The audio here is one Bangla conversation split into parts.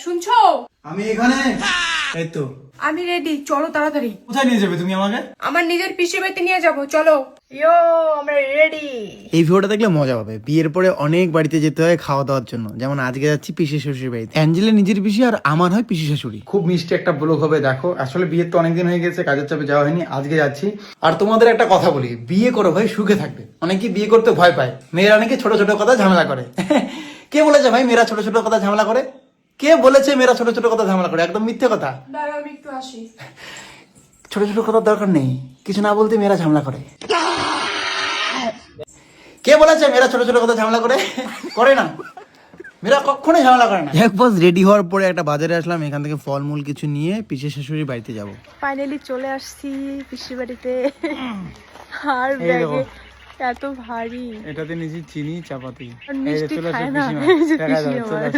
শুনছো? আমি এখানে। এই তো আমি রেডি, চলো তাড়াতাড়ি। কোথায় নিয়ে যাবে তুমি আমাকে? আমার নিজের পিসির বাড়িতে নিয়ে যাবো, চলো। ইয়ো, আমরা রেডি। এই ভিডিওটা দেখলে মজা হবে। বিয়ের পরে অনেক বাড়িতে যেতে হয় খাওয়া দাওয়ার জন্য, যেমন আজকে যাচ্ছি পিসি শ্বশুর বাড়িতে। অ্যাঞ্জেলের নিজের পিসি আর আমার হয় পিসি শাশুড়ি। খুব মিষ্টি একটা ব্লগ হবে দেখো। আসলে বিয়ের তো অনেকদিন হয়ে গেছে, কাজের চাপে যাওয়া হয়নি, আজকে যাচ্ছি। আর তোমাদের একটা কথা বলি, বিয়ে করো ভাই, সুখে থাকবে। অনেকে বিয়ে করতে ভয় পায়, মেয়েরা নাকি ছোট ছোট কথা ঝামেলা করে। কে বলেছে ভাই মেয়েরা ছোট ছোট কথা ঝামেলা করে? কে বলেছে মেয়েরা ছোট ছোট কথা ঝামেলা করে? একদম মিথ্যে কথা। দাঁড়াও, আমি একটু আসি। ছোট ছোট কথার দরকার নেই, কিছু না বলতে মেয়েরা ঝামেলা করে। কে বলেছে মেয়েরা ছোট ছোট কথা ঝামেলা করে? করে না, মেয়েরা কখনোই ঝামেলা করে না। এক বস রেডি হওয়ার পরে একটা বাজারে আসলাম, এখান থেকে ফলমূল কিছু নিয়ে পিসি শাশুড়ির বাড়িতে যাব। ফাইনালি চলে আসছি পিসির বাড়িতে। আর ব্যাগে এত ভারী। এটাতে নিচে চিনি চাপাতি। আর মিষ্টি খায় না, এই যে পিসি আমার।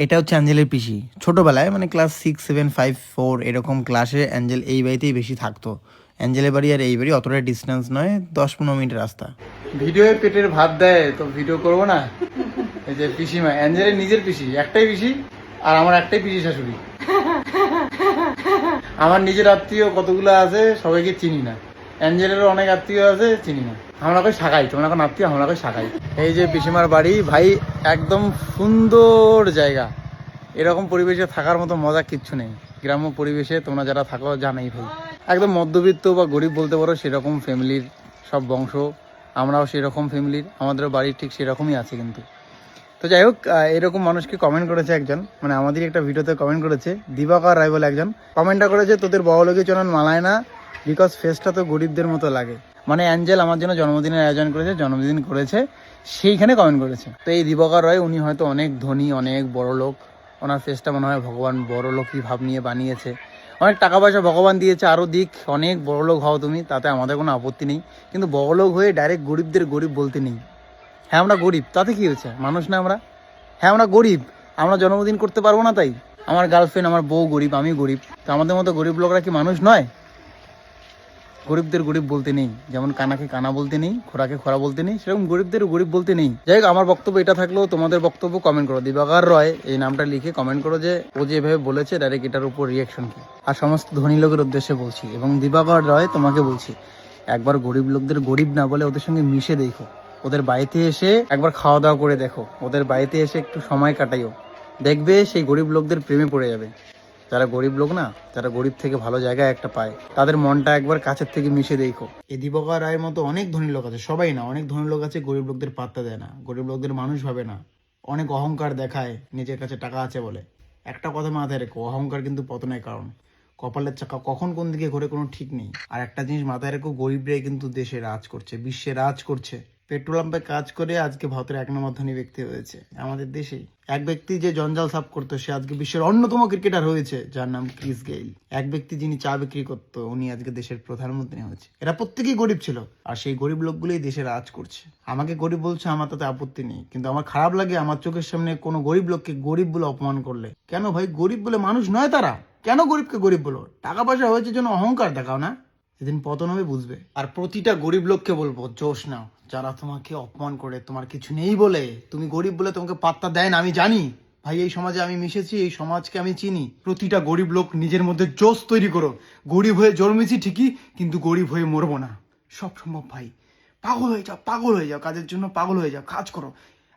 এটা হচ্ছে অ্যাঞ্জেলের পিসি। ছোটবেলায় মানে ক্লাস 6, 7, 5, 4 এরকম ক্লাসে অ্যাঞ্জেল এই বাড়িতেই বেশি থাকতো। অ্যাঞ্জেলের বাড়ি আর এই বাড়ি অতটা ডিস্টেন্স নয়, 10-15 মিনিটের রাস্তা। ভিডিওয়ে পেটের ভাত দেয় তো ভিডিও করবো না? এই যে পিসিমা, অ্যাঞ্জেলের নিজের পিসি, একটাই পিসি, আর আমার একটাই পিসি শাশুড়ি। আমার নিজের আত্মীয় কতগুলো আছে সবাইকে চিনি না, অ্যাঞ্জেলেরও অনেক আত্মীয় আছে চিনি না। আমরা কই শাখাই, তোমরা এখন আত্মীয়, আমরা কই শাখাই। এই যে পিসিমার বাড়ি ভাই, একদম সুন্দর জায়গা। এরকম পরিবেশে থাকার মতো মজা কিচ্ছু নেই। গ্রাম্য পরিবেশে তোমরা যারা থাকো জানাই ভাই, একদম মধ্যবিত্ত বা গরিব বলতে পারো সেরকম ফ্যামিলির সব বংশ। আমরাও সেরকম ফ্যামিলির, আমাদের বাড়ি ঠিক সেরকমই আছে কিন্তু। তো যাই হোক, এরকম মানুষকে কমেন্ট করেছে একজন, মানে আমাদের একটা ভিডিওতে কমেন্ট করেছে, দিবাকর রায় বলে একজন কমেন্টটা করেছে, তোদের বড়লোকের চলন মানায় না, বিকজ ফেসটা তো গরিবদের মতো লাগে। মানে অ্যাঞ্জেল আমার জন্য জন্মদিনের আয়োজন করেছে, জন্মদিন করেছে, সেইখানে কমেন্ট করেছে। তো এই দিবাকর রায় উনি হয়তো অনেক ধনী, অনেক বড় লোক, ওনার ফেসটা মনে হয় ভগবান বড় লোকই ভাব নিয়ে বানিয়েছে। অনেক টাকা পয়সা ভগবান দিয়েছে, আরও দিক, অনেক বড় লোক হও তুমি, তাতে আমাদের কোনো আপত্তি নেই, কিন্তু বড় লোক হয়ে ডাইরেক্ট গরিবদের গরিব বলতে নেই। হ্যাঁ আমরা গরিব, তাতে কি হয়েছে? মানুষ না আমরা? হ্যাঁ আমরা গরিব, আমরা জন্মদিন করতে পারবো না তাই? আমার গার্লফ্রেন্ড, আমার বউ গরিব, আমি গরিব, তো আমাদের মতো গরিব লোকরা কি মানুষ নয়? গরিবদের গরিব বলতে নেই, যেমন কানাকে কানা বলতে নেই, খোরাকে খোরা বলতে নেই, সেরকম গরিবদের গরিব বলতে নেই। যাই হোক, আমার বক্তব্য এটা থাকলেও তোমাদের বক্তব্য কমেন্ট করো। দিবাকর রয় এই নামটা লিখে কমেন্ট করো যে ও যেভাবে বলেছে ডাইরেক্ট এটার উপর রিয়াকশন কি। আর সমস্ত ধনী লোকের উদ্দেশ্যে বলছি, এবং দিবাকর রয় তোমাকে বলছি, একবার গরিব লোকদের গরিব না বলে ওদের সঙ্গে মিশে দেখো, ওদের বাড়িতে এসে একবার খাওয়া দাওয়া করে দেখো, ওদের বাড়িতে এসে একটু সময় কাটাইও, দেখবে সেই গরিব লোকদের প্রেমে পড়ে যাবে। যারা গরিব লোক না, যারা গরিব থেকে ভালো জায়গায় একটা পায়, তাদের মনটা একবার কাছের থেকে মিশে দেখো। এই দিবাকর রায়ের মতো অনেক ধনী লোক আছে, সবাই না, অনেক ধনী লোক আছে গরিব লোকদের পাত্তা দেয় না, গরিব লোকদের মানুষ ভাবে না, অনেক অহংকার দেখায় নিজের কাছে টাকা আছে বলে। একটা কথা মাথায় রেখো, অহংকার কিন্তু পতনের কারণ। কপালের চাকা কখন কোন দিকে ঘোরে কোনো ঠিক নেই। আর একটা জিনিস মাথায় রেখো, গরিবরাই কিন্তু দেশে রাজ করছে, বিশ্বে রাজ করছে। পেট্রোল পাম্পে কাজ করে আজকে ভারতের 1 নম্বর ধনী ব্যক্তি হয়েছে আমাদের দেশেই। এক ব্যক্তি যে জঞ্জাল সাফ করতো সে আজকে বিশ্বের অন্যতম ক্রিকেটার হয়েছে, যার নাম ক্রিস গেইল। এক ব্যক্তি যিনি চা বিক্রি করতো উনি আজকে দেশের প্রধানমন্ত্রী হয়েছে। এরা প্রত্যেকেই গরিব ছিল, আর সেই গরিব লোকগুলোই দেশে রাজ করছে। আমাকে গরিব বলছে, আমার তাতে আপত্তি নেই, কিন্তু আমার খারাপ লাগে আমার চোখের সামনে কোনো গরিব লোককে গরিব বলে অপমান করলে। কেন ভাই? গরিব বলে মানুষ নয় তারা, কেন গরিবকে গরিব বলো? টাকা পয়সা হয়েছে জন্য অহংকার দেখাও না, সেদিন পতন হবে বুঝবে। আর প্রতিটা গরিব লোককে বলবো, জোশ নাও, যারা তোমাকে অপমান করে, তোমার কিছু নেই বলে, তুমি গরিব বলে তোমাকে পাত্তা দেয় না, আমি জানি ভাই, এই সমাজে আমি মিশেছি, এই সমাজকে আমি চিনি। প্রতিটা গরিব লোক নিজের মধ্যে জোশ তৈরি করো। গরিব হয়ে জন্মেছি ঠিকই, কিন্তু গরিব হয়ে মরবো না, সব সম্ভব ভাই। পাগল হয়ে যাও, পাগল হয়ে যাও, কাজের জন্য পাগল হয়ে যাও, কাজ করো।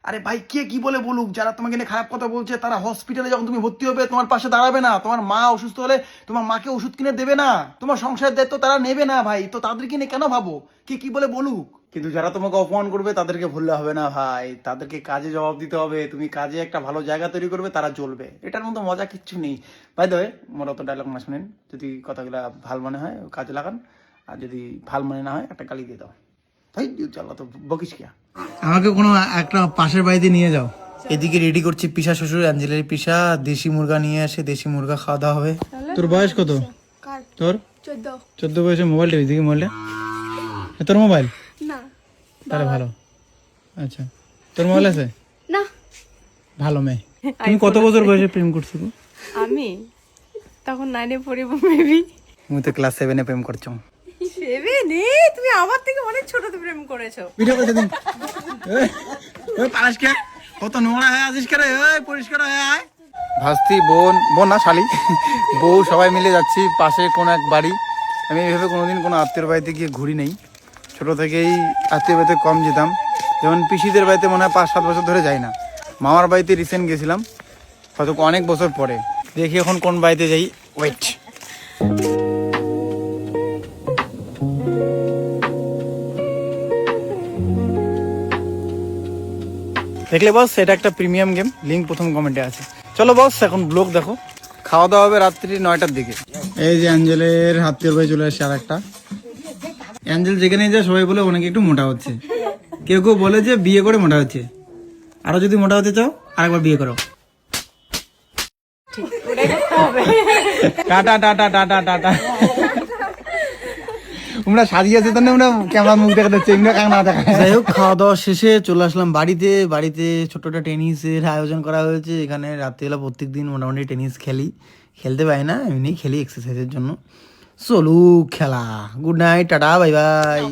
আরে ভাই, কে কি বলে বলুক, যারা তোমাকে নিয়ে খারাপ কথা বলছে, তারা হসপিটালে যখন তুমি ভর্তি হবে তোমার পাশে দাঁড়াবে না, তোমার মা অসুস্থ হলে তোমার মাকে ওষুধ কিনে দেবে না, তোমার সংসারের দায়িত্ব তারা নেবে না ভাই, তো তাদেরকে নিয়ে কেন ভাবো কে কি বলে বলুক। কিন্তু যারা তোমাকে অপমান করবে তাদেরকে ভুললে হবে না ভাই, তাদেরকে কাজে জবাব দিতে হবে। তুমি কাজে একটা ভালো জায়গা তৈরি করবে, তারা চলবে। এটার মতো মজা কিচ্ছু নেই। বাই দ্য ওয়ে, মোর অত ডায়লগ না শুনেন, যদি কথাগুলো ভাল মনে হয় কাজে লাগান, আর যদি ভাল মনে না হয় একটা গালি দিয়ে দাও ভাই, চলো তো বকিস কিয়া। আমাকে কোনো একটা পাশের বাড়িতে নিয়ে যাও। এদিকে রেডি করছি পিসা শ্বশুর, অ্যাঞ্জেলের পিসা দেশি মুরগা নিয়ে আসে, দেশি মুরগা খাওয়া দাওয়া হবে। তোর বয়স কত? তোর 14 বয়সে মোবাইল টিভি দিকে মোবাইলটা তোর মোবাইল না, তাহলে ভালো। আচ্ছা, তোর মোবাইল আছে না? ভালো মেয়ে। তুমি কত বছর বয়সে প্রেম করছো? আমি তখন 9-এ পড়িব মেবি। তুমি তো ক্লাস 7-এ প্রেম করছো। 7-এ? তুমি আমার থেকে অনেক ছোটতে প্রেম করেছো। ভিডিও করে দিন। ওই পালাস কে কত নোংরা হয়ে আসিস কে রে ওই পরিষ্কার হয়ে আয় ভাস্তি বোন বোন না শালি বউ সবাই মিলে যাচ্ছি পাশে কোন এক বাড়ি। আমি এইভাবে কোনোদিন কোনো আত্মীয় বাড়িতে গিয়ে ঘুরি নেই, ছোট থেকেই আত্মীয় বাড়িতে কম যেতাম। যেমন পিসিদের বাড়িতে মনে হয় 5-7 বছর ধরে যাই না। মামার বাড়িতে রিসেন্ট গেছিলাম হয়তো অনেক বছর পরে। দেখি এখন কোন বাড়িতে যাই, ওয়েট। দেখলে বস এটা একটা প্রিমিয়াম গেম, লিঙ্ক প্রথম কমেন্টে আছে। চলো বস এখন ব্লগ দেখো। খাওয়া দাওয়া হবে রাত্রি 9টার দিকে। এই যে অ্যাঞ্জেলের হাতের ভাই চলে আসছে আর একটা। অ্যাঞ্জেল যেখানে যায় সবাই বলে অনেকে একটু মোটা হচ্ছে, কেউ কেউ বলে যে বিয়ে করে মোটা হচ্ছে। আরো যদি মোটা হতে চাও আরেকবার বিয়ে করো। Tata tata tata tata. তোমরা সাজিয়েছে তো না, আমরা ক্যামেরা মুখ দেখা যাচ্ছে, এমনি কাঁকড়া দেখা। যাই হোক খাওয়া দাওয়া শেষে চলে আসলাম বাড়িতে। বাড়িতে ছোট্ট একটা টেনিসের আয়োজন করা হয়েছে। এখানে রাত্রিবেলা প্রত্যেকদিন মোটামুটি টেনিস খেলি, খেলতে পারি না এমনি খেলি এক্সারসাইজের জন্য। চলু খেলা। Good night, tata, bye bye.